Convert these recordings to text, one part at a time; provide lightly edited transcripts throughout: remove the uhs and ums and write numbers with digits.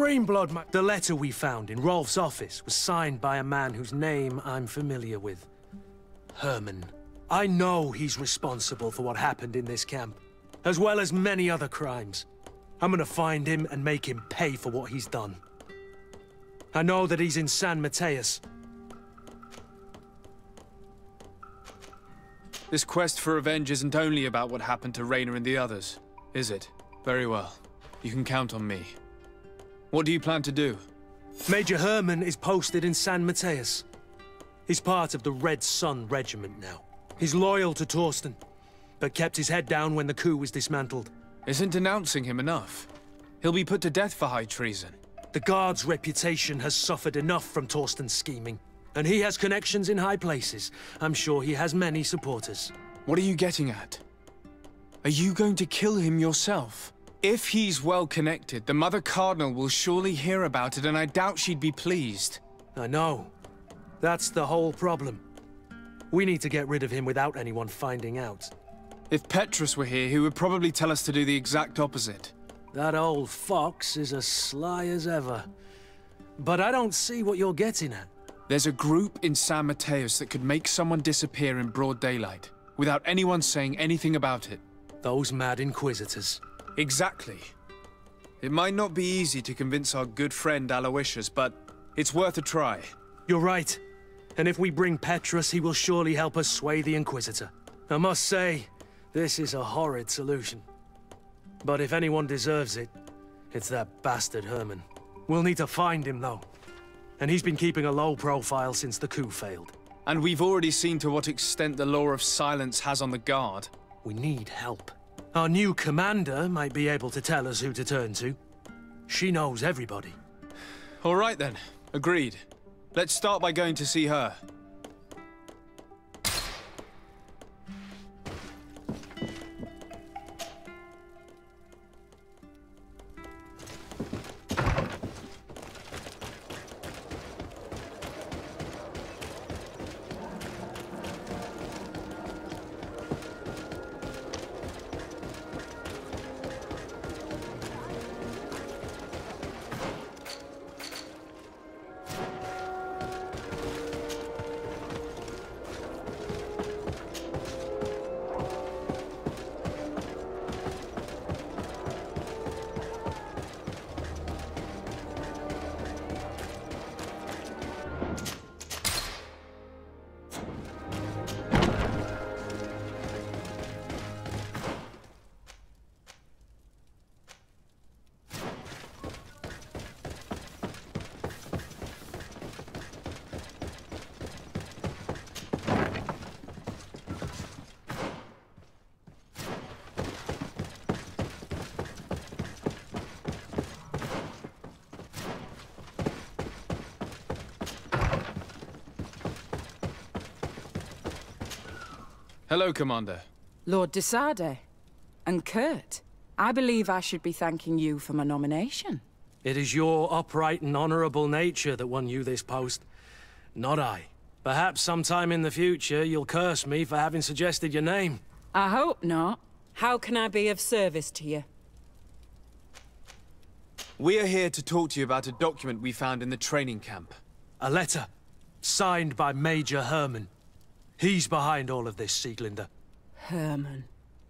Greenblood, The letter we found in Rolf's office was signed by a man whose name I'm familiar with. Herman. I know he's responsible for what happened in this camp, as well as many other crimes. I'm gonna find him and make him pay for what he's done. I know that he's in San Mateus. This quest for revenge isn't only about what happened to Raynor and the others, is it? Very well. You can count on me. What do you plan to do? Major Herman is posted in San Mateus. He's part of the Red Sun Regiment now. He's loyal to Torsten, but kept his head down when the coup was dismantled. Isn't denouncing him enough? He'll be put to death for high treason. The Guard's reputation has suffered enough from Torsten's scheming, and he has connections in high places. I'm sure he has many supporters. What are you getting at? Are you going to kill him yourself? If he's well connected, the Mother Cardinal will surely hear about it, and I doubt she'd be pleased. I know. That's the whole problem. We need to get rid of him without anyone finding out. If Petrus were here, he would probably tell us to do the exact opposite. That old fox is as sly as ever. But I don't see what you're getting at. There's a group in San Mateus that could make someone disappear in broad daylight, without anyone saying anything about it. Those mad Inquisitors. Exactly. It might not be easy to convince our good friend Aloysius, but it's worth a try. You're right. And if we bring Petrus, he will surely help us sway the Inquisitor. I must say, this is a horrid solution. But if anyone deserves it, it's that bastard Herman. We'll need to find him, though. And he's been keeping a low profile since the coup failed. And we've already seen to what extent the law of silence has on the Guard. We need help. Our new commander might be able to tell us who to turn to. She knows everybody. All right then. Agreed. Let's start by going to see her. Hello, Commander. Lord de Sade. And Kurt. I believe I should be thanking you for my nomination. It is your upright and honorable nature that won you this post, not I. Perhaps sometime in the future you'll curse me for having suggested your name. I hope not. How can I be of service to you? We are here to talk to you about a document we found in the training camp. A letter, signed by Major Herman. He's behind all of this, Sieglinder. Herman.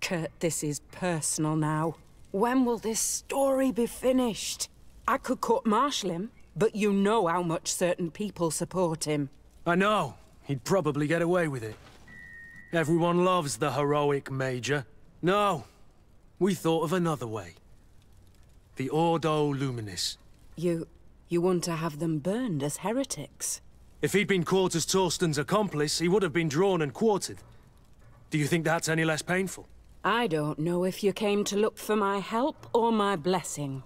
Kurt, this is personal now. When will this story be finished? I could court-martial him, but you know how much certain people support him. I know. He'd probably get away with it. Everyone loves the heroic Major. No, we thought of another way. The Ordo Luminis. You want to have them burned as heretics? If he'd been caught as Torsten's accomplice, he would have been drawn and quartered. Do you think that's any less painful? I don't know if you came to look for my help or my blessing.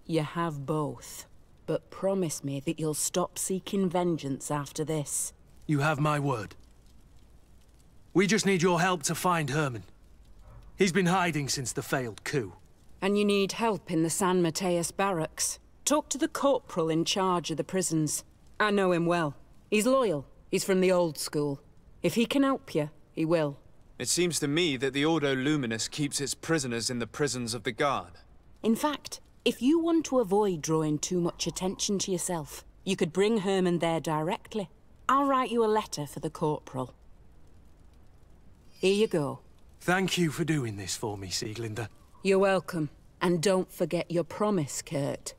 You have both. But promise me that you'll stop seeking vengeance after this. You have my word. We just need your help to find Herman. He's been hiding since the failed coup. And you need help in the San Mateus barracks. Talk to the corporal in charge of the prisons. I know him well. He's loyal. He's from the old school. If he can help you, he will. It seems to me that the Ordo Luminis keeps its prisoners in the prisons of the Guard. In fact, If you want to avoid drawing too much attention to yourself, you could bring Herman there directly. I'll write you a letter for the corporal. Here you go. Thank you for doing this for me, Sieglinde. You're welcome. And don't forget your promise, Kurt.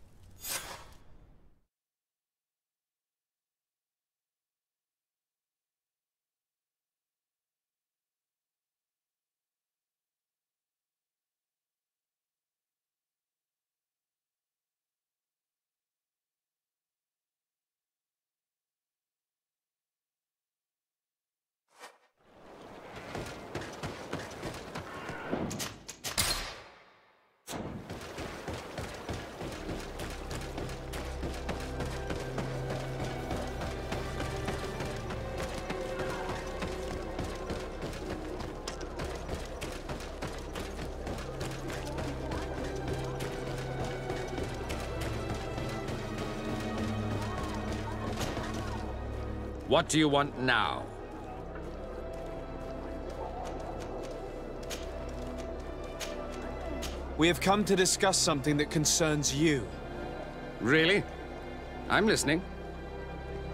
What do you want now? We have come to discuss something that concerns you. Really? I'm listening.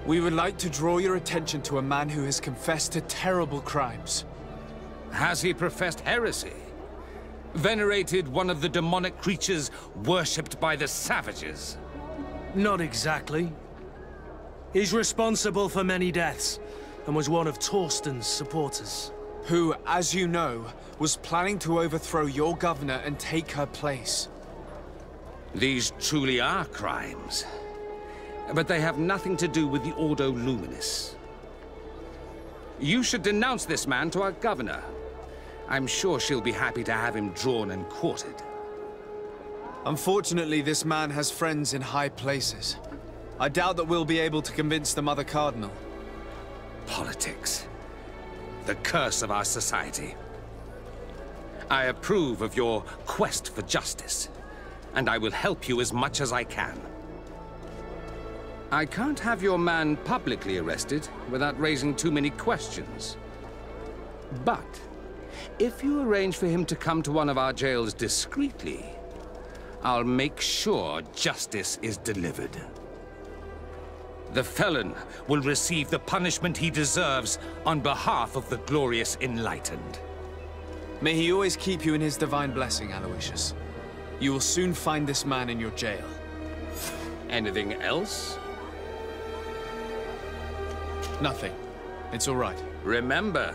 We would like to draw your attention to a man who has confessed to terrible crimes. Has he professed heresy? Venerated one of the demonic creatures worshipped by the savages? Not exactly. He's responsible for many deaths, and was one of Torsten's supporters. Who, as you know, was planning to overthrow your governor and take her place. These truly are crimes. But they have nothing to do with the Ordo Luminis. You should denounce this man to our governor. I'm sure she'll be happy to have him drawn and quartered. Unfortunately, this man has friends in high places. I doubt that we'll be able to convince the Mother Cardinal. Politics. The curse of our society. I approve of your quest for justice, and I will help you as much as I can. I can't have your man publicly arrested without raising too many questions. But if you arrange for him to come to one of our jails discreetly, I'll make sure justice is delivered. The felon will receive the punishment he deserves on behalf of the glorious enlightened. May he always keep you in his divine blessing, Aloysius. You will soon find this man in your jail. Anything else? Nothing. It's all right. Remember,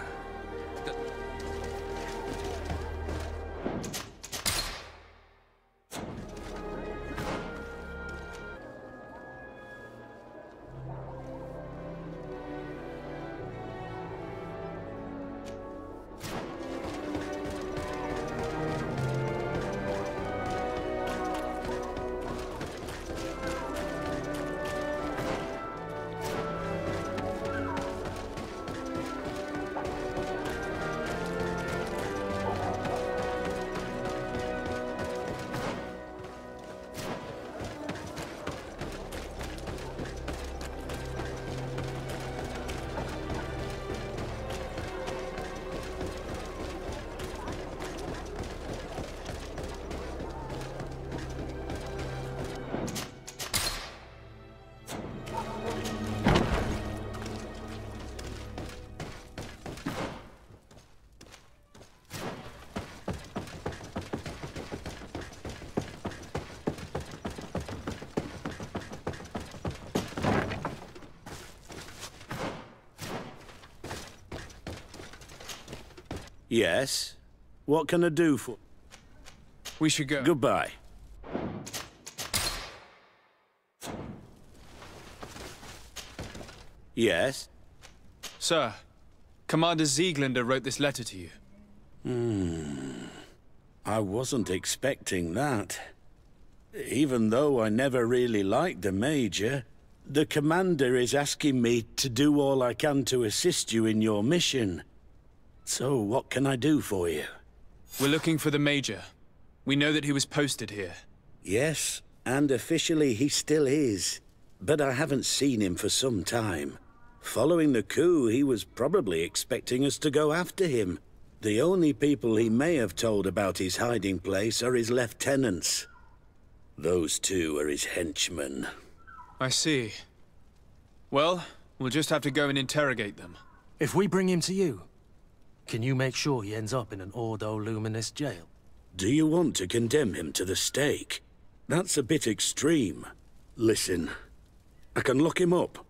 Yes? What can I do for... We should go. Goodbye. Yes? Sir, Commander Sieglinde wrote this letter to you. I wasn't expecting that. Even though I never really liked the Major, the Commander is asking me to do all I can to assist you in your mission. So, what can I do for you? We're looking for the Major. We know that he was posted here. Yes, and officially he still is. But I haven't seen him for some time. Following the coup, he was probably expecting us to go after him. The only people he may have told about his hiding place are his lieutenants. Those two are his henchmen. I see. Well, we'll just have to go and interrogate them. If we bring him to you, can you make sure he ends up in an Ordo Luminous jail? Do you want to condemn him to the stake? That's a bit extreme. Listen, I can lock him up,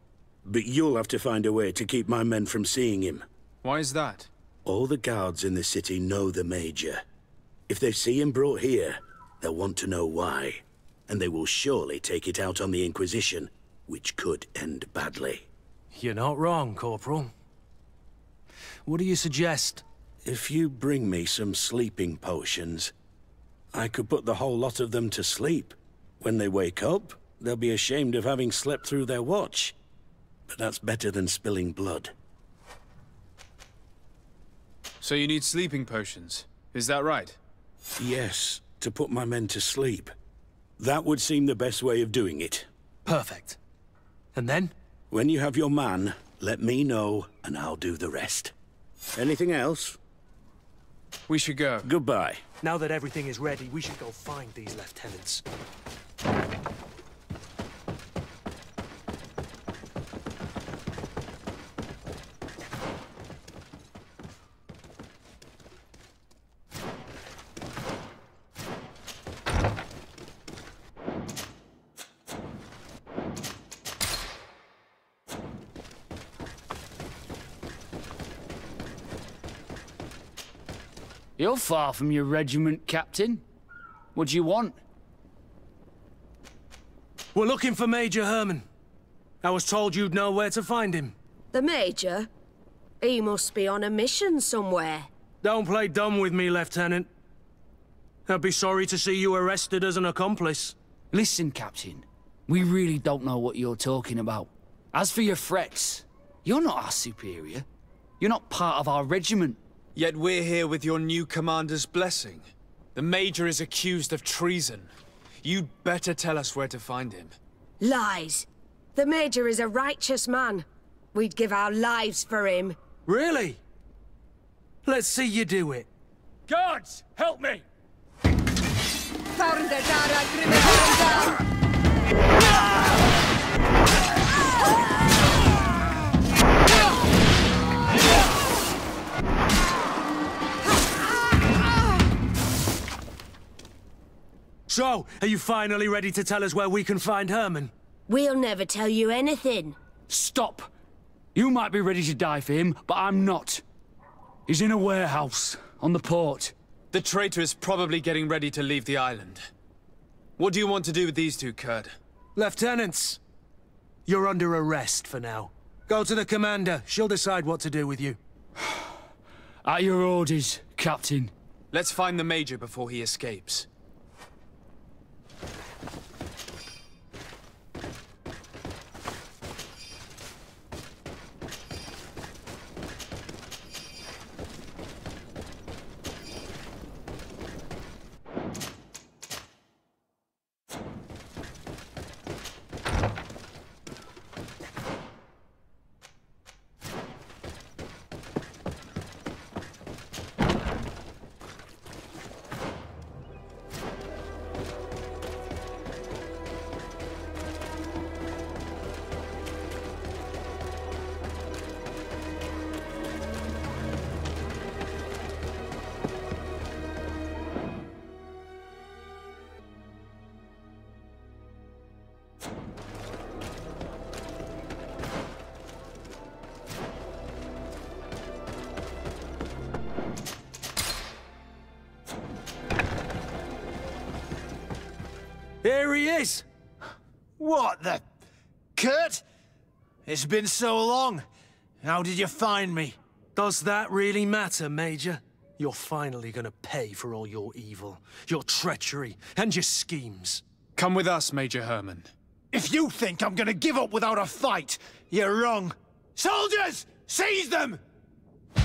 but you'll have to find a way to keep my men from seeing him. Why is that? All the guards in the city know the Major. If they see him brought here, they'll want to know why. And they will surely take it out on the Inquisition, which could end badly. You're not wrong, Corporal. What do you suggest? If you bring me some sleeping potions, I could put the whole lot of them to sleep. When they wake up, they'll be ashamed of having slept through their watch. But that's better than spilling blood. So you need sleeping potions, is that right? Yes, to put my men to sleep. That would seem the best way of doing it. Perfect. And then? When you have your man, let me know, and I'll do the rest. Anything else? We should go. Goodbye. Now that everything is ready, we should go find these lieutenants. You're far from your regiment, Captain. What do you want? We're looking for Major Herman. I was told you'd know where to find him. The Major? He must be on a mission somewhere. Don't play dumb with me, Lieutenant. I'd be sorry to see you arrested as an accomplice. Listen, Captain. We really don't know what you're talking about. As for your threats, you're not our superior. You're not part of our regiment. Yet we're here with your new commander's blessing. The Major is accused of treason. You'd better tell us where to find him. Lies. The Major is a righteous man. We'd give our lives for him. Really? Let's see you do it. Guards, help me! So, are you finally ready to tell us where we can find Herman? We'll never tell you anything. Stop! You might be ready to die for him, but I'm not. He's in a warehouse, on the port. The traitor is probably getting ready to leave the island. What do you want to do with these two, Kurd? Lieutenants, you're under arrest for now. Go to the commander. She'll decide what to do with you. At your orders, Captain. Let's find the Major before he escapes. Here he is! What the... Kurt? It's been so long. How did you find me? Does that really matter, Major? You're finally gonna pay for all your evil, your treachery, and your schemes. Come with us, Major Herman. If you think I'm gonna give up without a fight, you're wrong. Soldiers! Seize them! To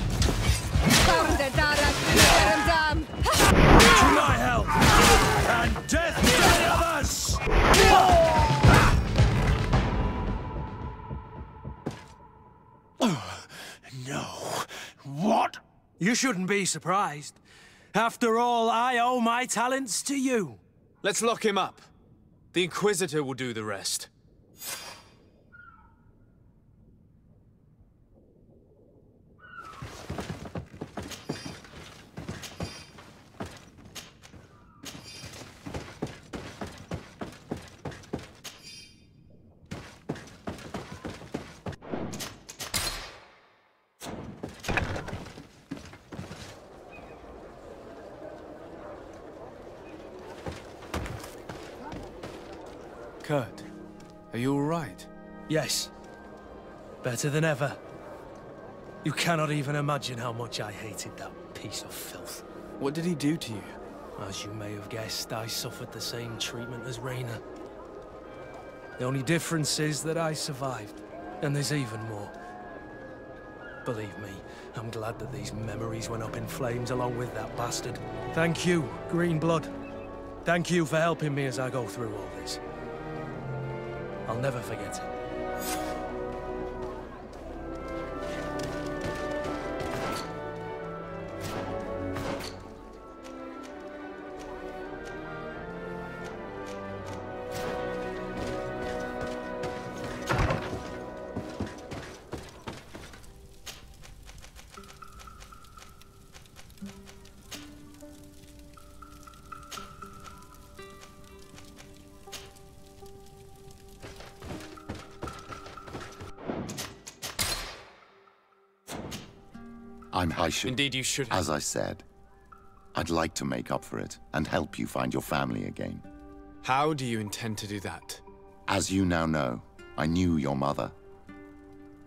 my help! And death to the others! No. What? You shouldn't be surprised. After all, I owe my talents to you. Let's lock him up. The Inquisitor will do the rest. Kurt, are you all right? Yes. Better than ever. You cannot even imagine how much I hated that piece of filth. What did he do to you? As you may have guessed, I suffered the same treatment as Reyna. The only difference is that I survived, and there's even more. Believe me, I'm glad that these memories went up in flames along with that bastard. Thank you, Green Blood. Thank you for helping me as I go through all this. I'll never forget it. I should. Indeed you should. As I said, I'd like to make up for it and help you find your family again. How do you intend to do that? As you now know, I knew your mother.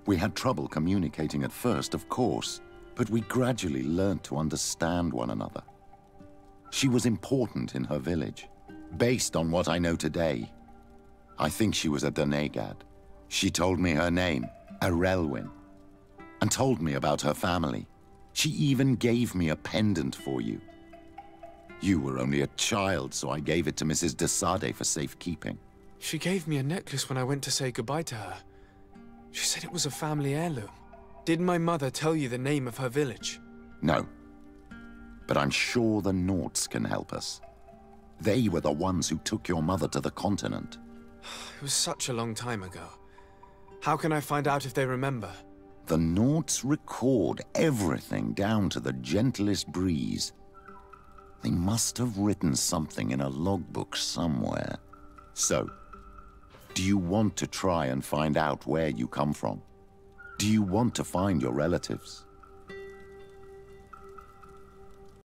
We had trouble communicating at first, of course, but we gradually learned to understand one another. She was important in her village. Based on what I know today, I think she was a Donegad. She told me her name, Arelwyn, and told me about her family. She even gave me a pendant for you. You were only a child, so I gave it to Mrs. de Sade for safekeeping. She gave me a necklace when I went to say goodbye to her. She said it was a family heirloom. Did my mother tell you the name of her village? No. But I'm sure the Norts can help us. They were the ones who took your mother to the continent. It was such a long time ago. How can I find out if they remember? The Norts record everything down to the gentlest breeze. They must have written something in a logbook somewhere. So, do you want to try and find out where you come from? Do you want to find your relatives?